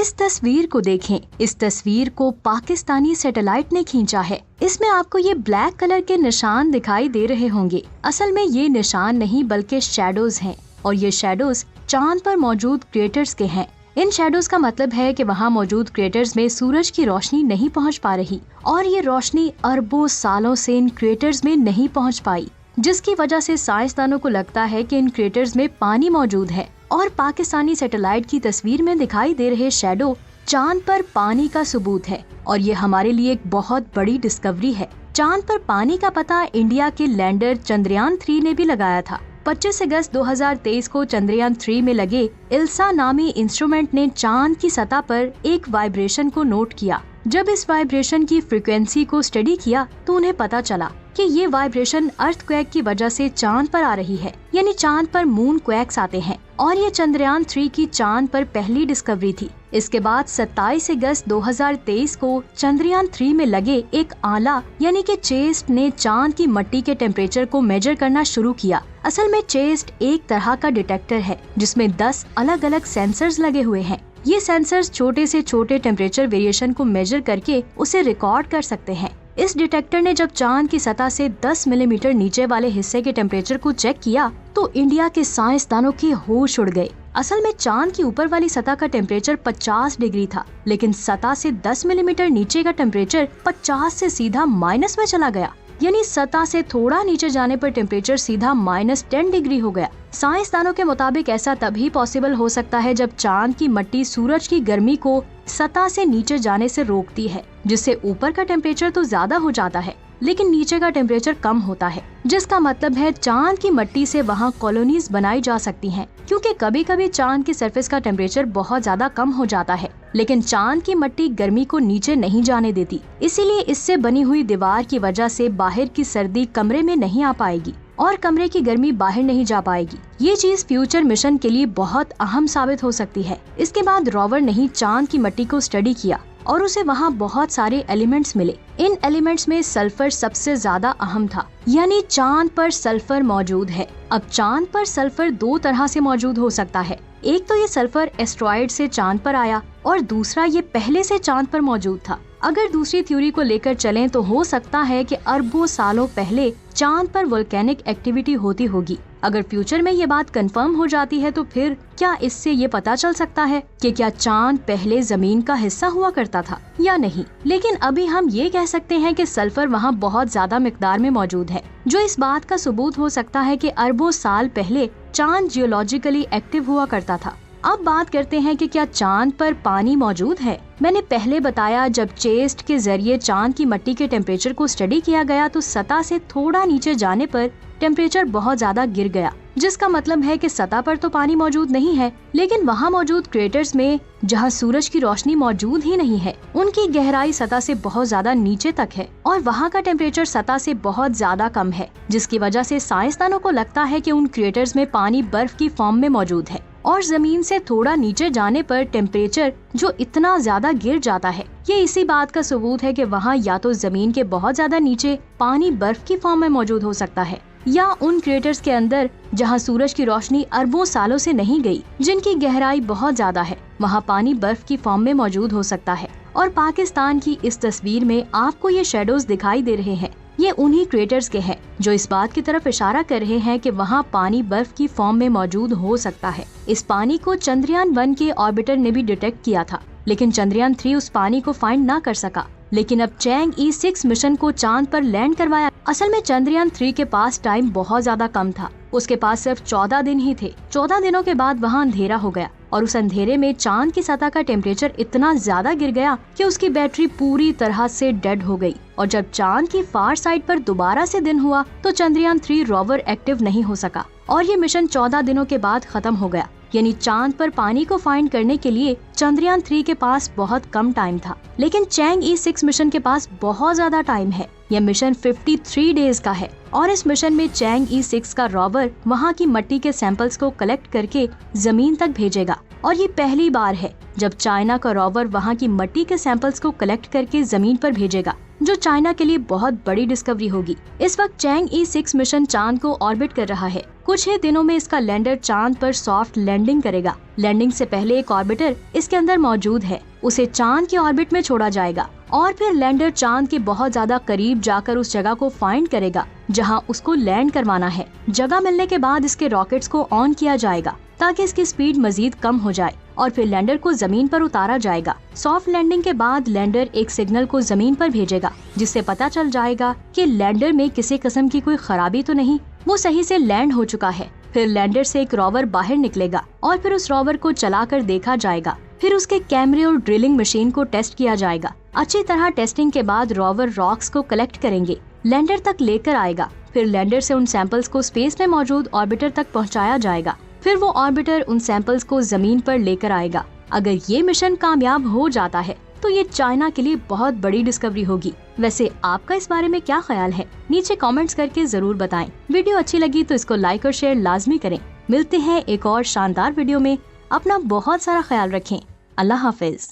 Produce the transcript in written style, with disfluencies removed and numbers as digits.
इस तस्वीर को देखें। इस तस्वीर को पाकिस्तानी सैटेलाइट ने खींचा है। इसमें आपको ये ब्लैक कलर के निशान दिखाई दे रहे होंगे। असल में ये निशान नहीं बल्कि शैडोज हैं और ये शैडोज चांद पर मौजूद क्रेटर्स के हैं। इन शैडोज का मतलब है कि वहाँ मौजूद क्रेटर्स में सूरज की रोशनी नहीं पहुँच पा रही और ये रोशनी अरबों सालों से इन क्रेटर्स में नहीं पहुँच पाई, जिसकी वजह से साइंसदानों को लगता है कि इन क्रेटर्स में पानी मौजूद है। और पाकिस्तानी सैटेलाइट की तस्वीर में दिखाई दे रहे शैडो चांद पर पानी का सबूत है और ये हमारे लिए एक बहुत बड़ी डिस्कवरी है। चांद पर पानी का पता इंडिया के लैंडर चंद्रयान 3 ने भी लगाया था। 25 अगस्त 2023 को चंद्रयान 3 में लगे इल्सा नामी इंस्ट्रूमेंट ने चांद की सतह पर एक वाइब्रेशन को नोट किया। जब इस वाइब्रेशन की फ्रीक्वेंसी को स्टडी किया तो उन्हें पता चला कि ये वाइब्रेशन अर्थक्वेक की वजह से चांद पर आ रही है, यानी चांद पर मून क्वेक्स आते हैं और ये चंद्रयान 3 की चांद पर पहली डिस्कवरी थी। इसके बाद 27 अगस्त 2023 को चंद्रयान 3 में लगे एक आला यानी कि चेस्ट ने चांद की मिट्टी के टेम्परेचर को मेजर करना शुरू किया। असल में चेस्ट एक तरह का डिटेक्टर है जिसमें 10 अलग अलग सेंसर्स लगे हुए हैं। ये सेंसर्स छोटे से छोटे टेम्परेचर वेरिएशन को मेजर करके उसे रिकॉर्ड कर सकते हैं। इस डिटेक्टर ने जब चांद की सतह से 10 मिलीमीटर नीचे वाले हिस्से के टेम्परेचर को चेक किया तो इंडिया के साइंसदानों के होश उड़ गए। असल में चांद की ऊपर वाली सतह का टेम्परेचर 50 डिग्री था, लेकिन सतह से 10 मिलीमीटर नीचे का टेम्परेचर 50 से सीधा माइनस में चला गया, यानी सतह से थोड़ा नीचे जाने पर टेम्परेचर सीधा -10 डिग्री हो गया। साइंसदानों के मुताबिक ऐसा तभी पॉसिबल हो सकता है जब चांद की मिट्टी सूरज की गर्मी को सतह से नीचे जाने से रोकती है, जिससे ऊपर का टेम्परेचर तो ज्यादा हो जाता है लेकिन नीचे का टेम्परेचर कम होता है, जिसका मतलब है चांद की मिट्टी से वहाँ कॉलोनीज बनाई जा सकती हैं। क्योंकि कभी कभी चांद की सरफेस का टेम्परेचर बहुत ज्यादा कम हो जाता है लेकिन चांद की मिट्टी गर्मी को नीचे नहीं जाने देती, इसीलिए इससे बनी हुई दीवार की वजह से बाहर की सर्दी कमरे में नहीं आ पाएगी और कमरे की गर्मी बाहर नहीं जा पाएगी। ये चीज फ्यूचर मिशन के लिए बहुत अहम साबित हो सकती है। इसके बाद रोवर ने चांद की मिट्टी को स्टडी किया और उसे वहाँ बहुत सारे एलिमेंट्स मिले। इन एलिमेंट्स में सल्फर सबसे ज्यादा अहम था, यानी चांद पर सल्फर मौजूद है। अब चांद पर सल्फर दो तरह से मौजूद हो सकता है। एक तो ये सल्फर एस्ट्रॉइड से चांद पर आया और दूसरा ये पहले से चांद पर मौजूद था। अगर दूसरी थ्योरी को लेकर चलें तो हो सकता है कि अरबों सालों पहले चांद पर वोल्केनिक एक्टिविटी होती होगी। अगर फ्यूचर में ये बात कंफर्म हो जाती है तो फिर क्या इससे ये पता चल सकता है कि क्या चांद पहले जमीन का हिस्सा हुआ करता था या नहीं। लेकिन अभी हम ये कह सकते हैं कि सल्फर वहाँ बहुत ज्यादा मिकदार में मौजूद है, जो इस बात का सबूत हो सकता है कि अरबों साल पहले चांद जियोलॉजिकली एक्टिव हुआ करता था। अब बात करते हैं कि क्या चांद पर पानी मौजूद है। मैंने पहले बताया जब चेस्ट के जरिए चांद की मिट्टी के टेम्परेचर को स्टडी किया गया तो सतह से थोड़ा नीचे जाने पर टेम्परेचर बहुत ज्यादा गिर गया, जिसका मतलब है कि सतह पर तो पानी मौजूद नहीं है लेकिन वहाँ मौजूद क्रेटर्स में जहाँ सूरज की रोशनी मौजूद ही नहीं है, उनकी गहराई सतह से बहुत ज्यादा नीचे तक है और वहाँ का टेम्परेचर सतह से बहुत ज्यादा कम है, जिसकी वजह से साइंसदानों को लगता है कि उन क्रेटर्स में पानी बर्फ की फॉर्म में मौजूद है और जमीन से थोड़ा नीचे जाने पर टेम्परेचर जो इतना ज्यादा गिर जाता है, ये इसी बात का सबूत है कि वहाँ या तो जमीन के बहुत ज्यादा नीचे पानी बर्फ की फॉर्म में मौजूद हो सकता है या उन क्रेटर्स के अंदर जहाँ सूरज की रोशनी अरबों सालों से नहीं गई, जिनकी गहराई बहुत ज्यादा है, वहाँ पानी बर्फ की फॉर्म में मौजूद हो सकता है। और पाकिस्तान की इस तस्वीर में आपको ये शेडोज दिखाई दे रहे हैं, ये उन्हीं क्रेटर्स के हैं जो इस बात की तरफ इशारा कर रहे हैं कि वहाँ पानी बर्फ की फॉर्म में मौजूद हो सकता है। इस पानी को चंद्रयान 1 के ऑर्बिटर ने भी डिटेक्ट किया था, लेकिन चंद्रयान 3 उस पानी को फाइंड न कर सका। लेकिन अब चैंग E6 मिशन को चांद पर लैंड करवाया। असल में चंद्रयान 3 के पास टाइम बहुत ज्यादा कम था, उसके पास सिर्फ 14 दिन ही थे। 14 दिनों के बाद वहाँ अंधेरा हो गया और उस अंधेरे में चांद की सतह का टेम्परेचर इतना ज्यादा गिर गया कि उसकी बैटरी पूरी तरह से डेड हो गई। और जब चांद की फार साइड पर दोबारा से दिन हुआ तो चंद्रयान 3 रोवर एक्टिव नहीं हो सका और ये मिशन 14 दिनों के बाद खत्म हो गया। यानी चांद पर पानी को फाइंड करने के लिए चंद्रयान 3 के पास बहुत कम टाइम था, लेकिन चैंग E6 मिशन के पास बहुत ज्यादा टाइम है। यह मिशन 53 डेज का है और इस मिशन में चैंग E6 का रोवर वहाँ की मिट्टी के सैंपल्स को कलेक्ट करके जमीन तक भेजेगा और ये पहली बार है जब चाइना का रोवर वहाँ की मिट्टी के सैंपल्स को कलेक्ट करके जमीन पर भेजेगा, जो चाइना के लिए बहुत बड़ी डिस्कवरी होगी। इस वक्त चैंग E6 मिशन चांद को ऑर्बिट कर रहा है। कुछ ही दिनों में इसका लैंडर चांद पर सॉफ्ट लैंडिंग करेगा। लैंडिंग से पहले एक ऑर्बिटर इसके अंदर मौजूद है, उसे चांद के ऑर्बिट में छोड़ा जाएगा और फिर लैंडर चांद के बहुत ज्यादा करीब जाकर उस जगह को फाइंड करेगा जहां उसको लैंड करवाना है। जगह मिलने के बाद इसके रॉकेट्स को ऑन किया जाएगा ताकि इसकी स्पीड मजीद कम हो जाए और फिर लैंडर को जमीन पर उतारा जाएगा। सॉफ्ट लैंडिंग के बाद लैंडर एक सिग्नल को जमीन पर भेजेगा जिससे पता चल जाएगा कि लैंडर में किसी किस्म की कोई खराबी तो नहीं, वो सही से लैंड हो चुका है। फिर लैंडर से एक रोवर बाहर निकलेगा और फिर उस रोवर को चलाकर देखा जाएगा। फिर उसके कैमरे और ड्रिलिंग मशीन को टेस्ट किया जाएगा। अच्छी तरह टेस्टिंग के बाद रोवर रॉक्स को कलेक्ट करेंगे, लैंडर तक लेकर आएगा। फिर लैंडर से उन सैंपल्स को स्पेस में मौजूद ऑर्बिटर तक पहुंचाया जाएगा। फिर वो ऑर्बिटर उन सैंपल्स को जमीन पर लेकर आएगा। अगर ये मिशन कामयाब हो जाता है तो ये चाइना के लिए बहुत बड़ी डिस्कवरी होगी। वैसे आपका इस बारे में क्या ख्याल है, नीचे कमेंट्स करके जरूर बताएं। वीडियो अच्छी लगी तो इसको लाइक और शेयर लाजमी करें। मिलते हैं एक और शानदार वीडियो में। अपना बहुत सारा ख्याल रखें। अल्लाह हाफिज।